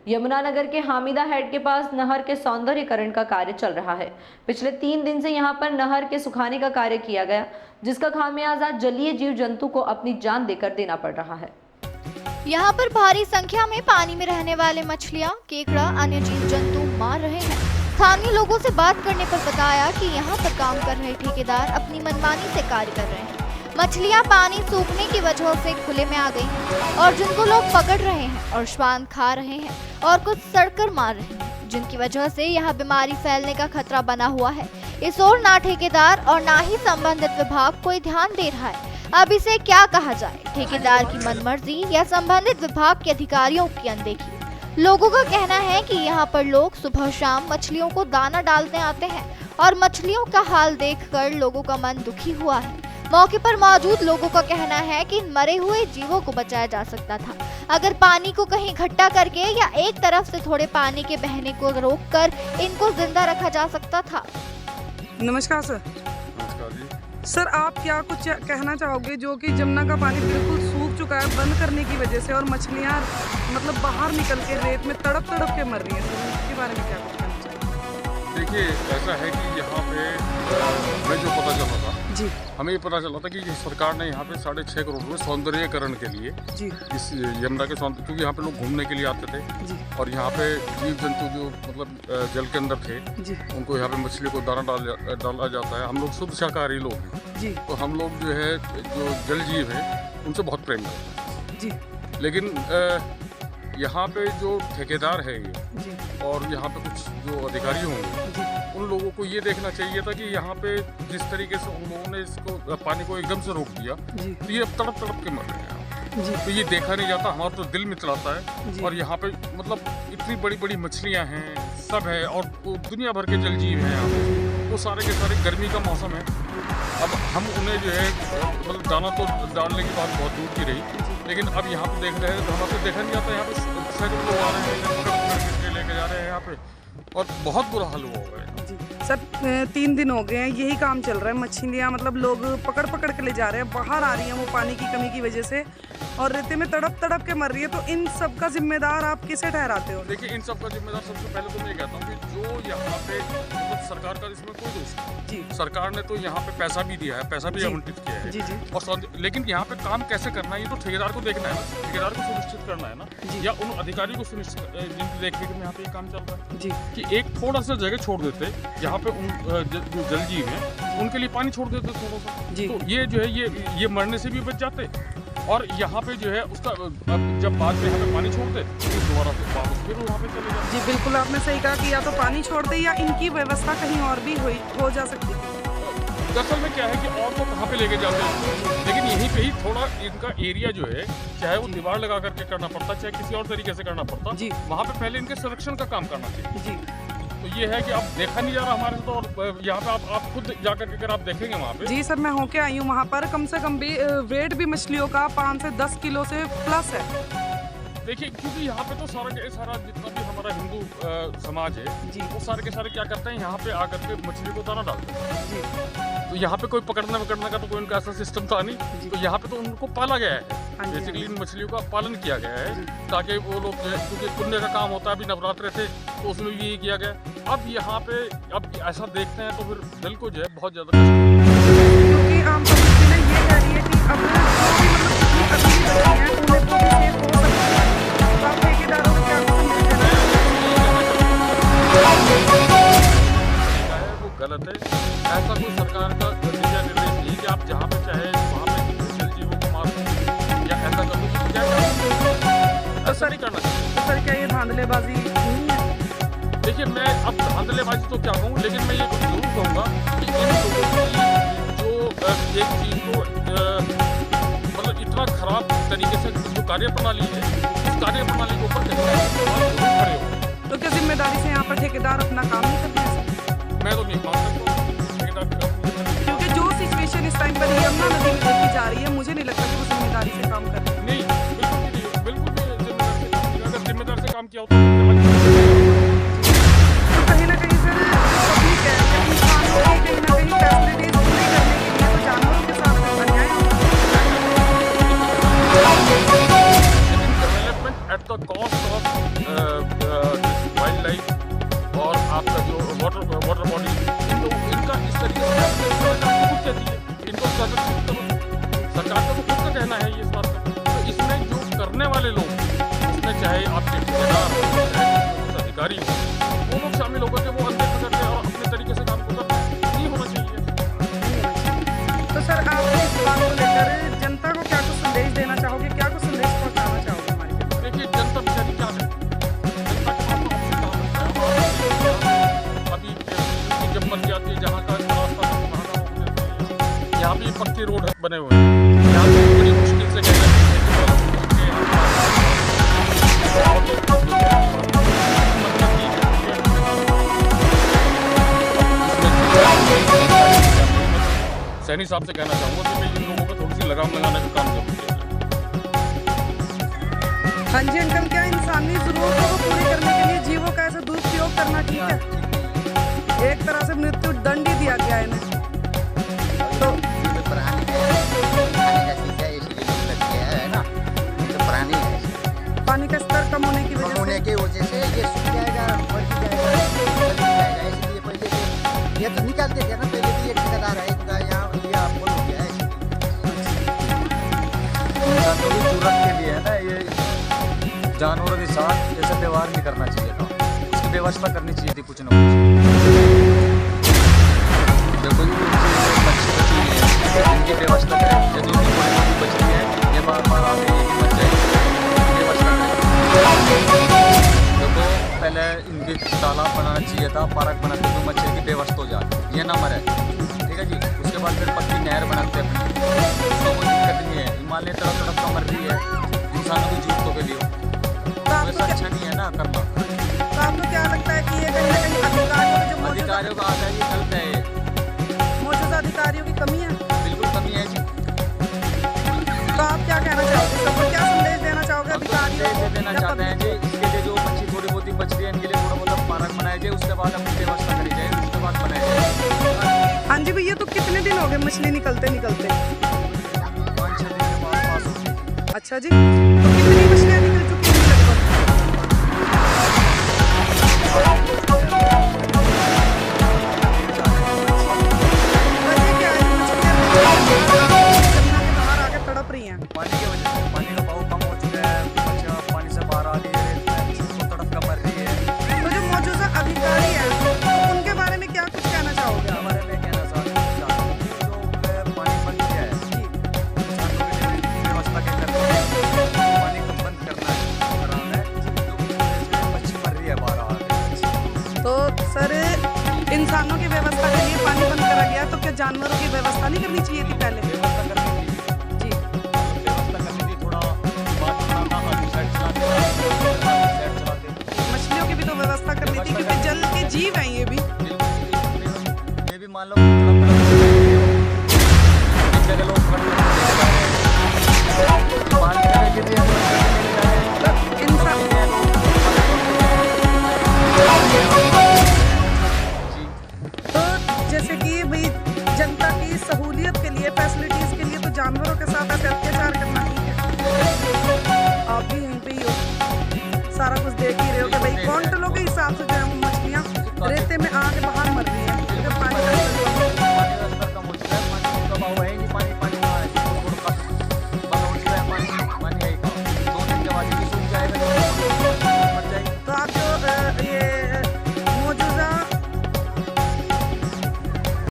यमुनानगर के हामिदा हेड के पास नहर के सौंदर्यीकरण का कार्य चल रहा है। पिछले 3 दिन से यहां पर नहर के सुखाने का कार्य किया गया, जिसका खामियाजा जलीय जीव जंतु को अपनी जान देकर देना पड़ रहा है। यहाँ पर भारी संख्या में पानी में रहने वाले मछलियाँ, केकड़ा, अन्य जीव जंतु मार रहे हैं। स्थानीय लोगों से बात करने पर बताया कि यहाँ पर काम कर रहे ठेकेदार अपनी मनमानी से कार्य कर रहे हैं। मछलियाँ पानी सूखने की वजह से खुले में आ गई हैं और जिनको लोग पकड़ रहे हैं और स्वाद खा रहे हैं और कुछ सड़कर मार रहे हैं, जिनकी वजह से यहाँ बीमारी फैलने का खतरा बना हुआ है। इस ओर ना ठेकेदार और ना ही संबंधित विभाग कोई ध्यान दे रहा है। अब इसे क्या कहा जाए, ठेकेदार की मनमर्जी या संबंधित विभाग के अधिकारियों की अनदेखी। लोगों का कहना है कि यहाँ पर लोग सुबह शाम मछलियों को दाना डालने आते हैं और मछलियों का हाल देखकर लोगों का मन दुखी हुआ है। मौके पर मौजूद लोगों का कहना है कि इन मरे हुए जीवों को बचाया जा सकता था अगर पानी को कहीं इकट्ठा करके या एक तरफ से थोड़े पानी के बहने को रोककर इनको जिंदा रखा जा सकता था। नमस्कार सर। नमस्कार जी। सर, आप क्या कुछ कहना चाहोगे जो कि जमुना का पानी बिल्कुल सूख चुका है बंद करने की वजह से और मछलियाँ मतलब बाहर निकल के रेत में तड़प तड़प के मर रही हैं, तो इसके बारे में क्या कुछ कहना चाहोगे? देखिए, ऐसा है कि यहाँ पे हमें जो पता चला था जी, हमें ये पता चला था कि सरकार ने यहाँ पे 6.5 करोड़ रुपये सौंदर्यीकरण के लिए जी, इस यमुना के सौंदर्य, क्योंकि यहाँ पे लोग घूमने के लिए आते थे जी, और यहाँ पे जीव जंतु जो मतलब जल के अंदर थे जी, उनको यहाँ पे मछली को दाना डाला जाता है। हम लोग शुद्ध शाकाहारी लोग हैं, जी, तो हम लोग जो है जो जल जीव हैं उनसे बहुत प्रेम करते हैं। जी, लेकिन यहाँ पे जो ठेकेदार है ये जी, और यहाँ पे कुछ जो अधिकारी होंगे जी, उन लोगों को ये देखना चाहिए था कि यहाँ पे जिस तरीके से उन लोगों ने इसको पानी को एकदम से रोक दिया, जी, तो ये अब तड़प तड़प के मर रहे हैं। जी, तो ये देखा नहीं जाता, हमारा तो दिल मिचलाता है। जी। और यहाँ पे मतलब इतनी बड़ी बड़ी मछलियाँ हैं, सब है और दुनिया भर के जल जीव हैं यहाँ पे। वो सारे के सारे गर्मी का मौसम है, अब हम उन्हें जो है मतलब दाना तो डालने की बात बहुत दूर की रही, लेकिन अब यहाँ पे देख रहे हैं तो हमारे तो देखा नहीं जाता। यहाँ पे सैकड़ों लोग आ रहे हैं, लेके जा रहे हैं यहाँ पे और बहुत बुरा हाल हुआ हुआ है। जी। सर, 3 दिन हो गए हैं यही काम चल रहा है। मछलियाँ मतलब लोग पकड़ पकड़ के ले जा रहे हैं, बाहर आ रही हैं वो पानी की कमी की वजह से और रेते में तड़प तड़प के मर रही है। तो इन सब का जिम्मेदार आप किसे ठहराते हो? देखिए, इन सब का जिम्मेदार सबसे पहले तो मैं ये कहता हूँ कि जो यहाँ पे मतलब सरकार का इसमें कोई दोष नहीं। जी, सरकार ने तो यहाँ पे पैसा भी दिया है, पैसा भी जी। आवंटित किया है जी, जी, और लेकिन यहाँ पे काम कैसे करना है ये तो ठेकेदार को देखना है ना, ठेकेदार को सुनिश्चित करना है ना, जी। या उन अधिकारी को सुनिश्चित जिनकी देखरेख में यहाँ पे ये काम चल रहा है जी, कि एक थोड़ा सा जगह छोड़ देते यहाँ पे उन जो जल जीव हैं उनके लिए पानी छोड़ देते थोड़ा सा, जी। तो ये जो है ये मरने से भी बच जाते। और यहाँ पे जो है उसका जब बाद में यहाँ पे पानी छोड़ते फिर दोबारा से वापस फिर वहाँ पे चले जाते। जी, बिल्कुल आपने सही कहा कि या तो पानी छोड़ दे या इनकी व्यवस्था कहीं और भी हो जा सकती है। दरअसल में क्या है कि और तो कहाँ पे लेके जाते हैं, लेकिन यहीं पे ही थोड़ा इनका एरिया जो है, चाहे वो दीवार लगा करके करना पड़ता, चाहे किसी और तरीके से करना पड़ता, जी। वहाँ पे पहले इनके संरक्षण का काम करना चाहिए। जी, तो ये है कि अब देखा नहीं जा रहा हमारे से, तो और यहाँ पे आप खुद जाकर के अगर आप देखेंगे वहाँ पे। जी सर, मैं होके आई हूँ वहाँ पर। कम से कम भी वेट भी मछलियों का 5 से 10 किलो से प्लस है। देखिए, क्योंकि यहाँ पे तो सारा जितना भी हमारा हिंदू समाज है जी, वो सारे के सारे क्या करते हैं, यहाँ पे आकर के मछली को दाना डालते हैं। जी, तो यहाँ पे कोई पकड़ने का तो कोई उनका ऐसा सिस्टम था नहीं, तो यहाँ पे तो उनको पाला गया है, हाँ जी, बेसिकली इन मछलियों का पालन किया गया है ताकि वो लोग जो है, क्योंकि पुण्य का काम होता है, अभी नवरात्रे थे तो उसमें भी यही किया गया। अब यहाँ पे अब ऐसा देखते हैं तो फिर दिल को जो है बहुत ज़्यादा कष्ट, क्योंकि आम पब्लिक ने ये कह रही है कि अब जो भी मतलब जितनी तकलीफ बची है उन्हें तो भी सेफ हो सकता है। तो आप ठेकेदारों को क्या संदेश देना है वो गलत है। ऐसा कोई सरकार का दिशा निर्देश नहीं कि आप जहाँ पे चाहे वहाँ पे जल जीवों को मार दो या ऐसा कर दो, क्या ऐसा नहीं करना चाहिए। तो सर, क्या ये धांधलेबाजी नहीं है? देखिए, मैं अब धांधलेबाजी तो क्या कहूँ, लेकिन मैं ये जरूर कहूँगा कि इन लोगों की जो एक चीज़ को मतलब इतना खराब तरीके से जो कार्यप्रणाली है, उस कार्यप्रणाली के ऊपर जरूर खड़े हो। तो क्या जिम्मेदारी से यहाँ पर ठेकेदार अपना काम नहीं करते हैं? मैं तो नहीं मान सकता ठेकेदार का काम। क्योंकि जो सिचुएशन इस टाइम पर यमुना नदी में देखी जा रही है, मुझे नहीं लगता कि वो जिम्मेदारी से काम कर रहे हैं। नहीं, बिल्कुल भी जिम्मेदार से काम किया। अगर जिम्मेदार से काम किया होता तो कहीं ना कहीं सर पब्लिक है या इंसानों की कहीं ना कहीं फैसिलिटीज पूरी करने के लिए तो जानवरों के साथ अन्याय development at the cost of के ठेकेदार हों, चाहे अधिकारी हों, वो लोग शामिल होकर के वो अनदेखा करते हैं और अपने तरीके से काम को करते हैं। नहीं होना चाहिए। तो सर आप इस बात को लेकर जनता को क्या कुछ संदेश देना चाहोगे, क्या कुछ संदेश पहुंचाना चाहोगे हमारी जनता को? देखिए जनता बेचारी क्या करे, जनता के पास तो ऑप्शन कहाँ है? अभी जब मर जाती है जहाँ का रास्ता वहाँ का रोक देते हैं। यहाँ भी पक्के रोड बने हुए हैं, यहाँ पे बड़ी मुश्किल से कहना सैनी साहब से कहना चाहूँगा कि भाई इन लोगों को थोड़ी सी लगाम लगाने का काम जरूर किया जाए। हाँ जी अंकल, क्या इंसानी जरूरतों को पूरी करने के लिए जीवों का ऐसा दुरुपयोग करना ठीक है? एक तरह से मृत्यु दंड ही दिया गया है इन्हें। तो पानी का स्तर कम होने की वजह से ये सूख जाएगा, बढ़ जाएगा, जल जाएगा। इसलिए पहले से ये तो निकालते थे ना, पहले भी ये ठेकेदार है इनका, यहाँ ये आपको हो गया है। इंसानों की जरूरत के लिए है ना, ये जानवरों के साथ ऐसा व्यवहार नहीं करना चाहिए था, उसकी व्यवस्था करनी चाहिए थी कुछ ना कुछ। देखो जी मच्छी बची है, इनकी व्यवस्था करें, यदि उनकी थोड़ी मोटी बची है ये बार बार आ गई है कि मर जाएगी, व्यवस्था करें। देखो पहले इनकी तालाब बनाना चाहिए था, पार्क बनाते तो मच्छी की व्यवस्था हो जाए, ये ना मरे, ठीक है जी। उसके बाद फिर पक्की नहर बनाते हैं अपनी, उसको कोई दिक्कत नहीं है। हिमालय तरफ तरफ का मर रही है इंसानों की जरूरतों के लिए, तो वैसा अच्छा नहीं है ना करना। आपको क्या लगता है कि ये कहीं ना कहीं अधिकारियों का आता है ये गलत है, मौजूदा अधिकारियों की कमी है? बिल्कुल कमी है जी। तो आप क्या कहना चाहोगे, सबको क्या संदेश देना चाहोगे हम तो अधिकारियों संदेश को देना या चाहते हैं जी, इसके लिए जो मच्छी थोड़ी बहुत ही बच रही है इनके लिए थोड़ा बहुत पार्क बनाया जाए, उसके बाद अपनी व्यवस्था करी जाए, उसके बाद बनाया जाए। हाँ जी भैया, तो कितने दिन हो गए मछली निकलते निकलते? 5-6 दिन के बाद पास होगी। अच्छा जी, तो कितनी मछलियाँ निकल चुकी हैं लगभग? वजह क्या है मछलियाँ बाहर आके तड़प रही हैं? पानी की वजह से, पानी का भाव कम हो चुका है, मच्छियाँ पानी से बाहर आ रही है, तो तड़प कर मर रही है। तो जो मौजूदा अधिकारी हैं तो उनके बारे में क्या कुछ कहना चाहोगे? हमारे में कहना चाहता हूँ जो पानी बंद किया है इंसानों के लिए व्यवस्था के करते हैं, पानी को बंद करना है, जो मच्छी मर रही है बाहर आ रही। तो सर इंसानों की व्यवस्था के लिए पानी बंद करा गया, तो क्या जानवरों की व्यवस्था नहीं करनी चाहिए थी पहले? व्यवस्था करनी थी जी, व्यवस्था करनी थी, थोड़ा बात बनाना, हाथी साइड चलाते, मछलियों की भी तो व्यवस्था करनी थी क्योंकि जल के जीव हैं ये भी। ये भी मान लो एक जगह लोग तो जैसे कि भाई जनता की सहूलियत के लिए, फैसिलिटीज के लिए तो जानवरों के साथ ऐसे अत्याचार करना ठीक है? आप भी यहीं पे ही हो, सारा कुछ देख ही रहे हो कि भाई कौन लोग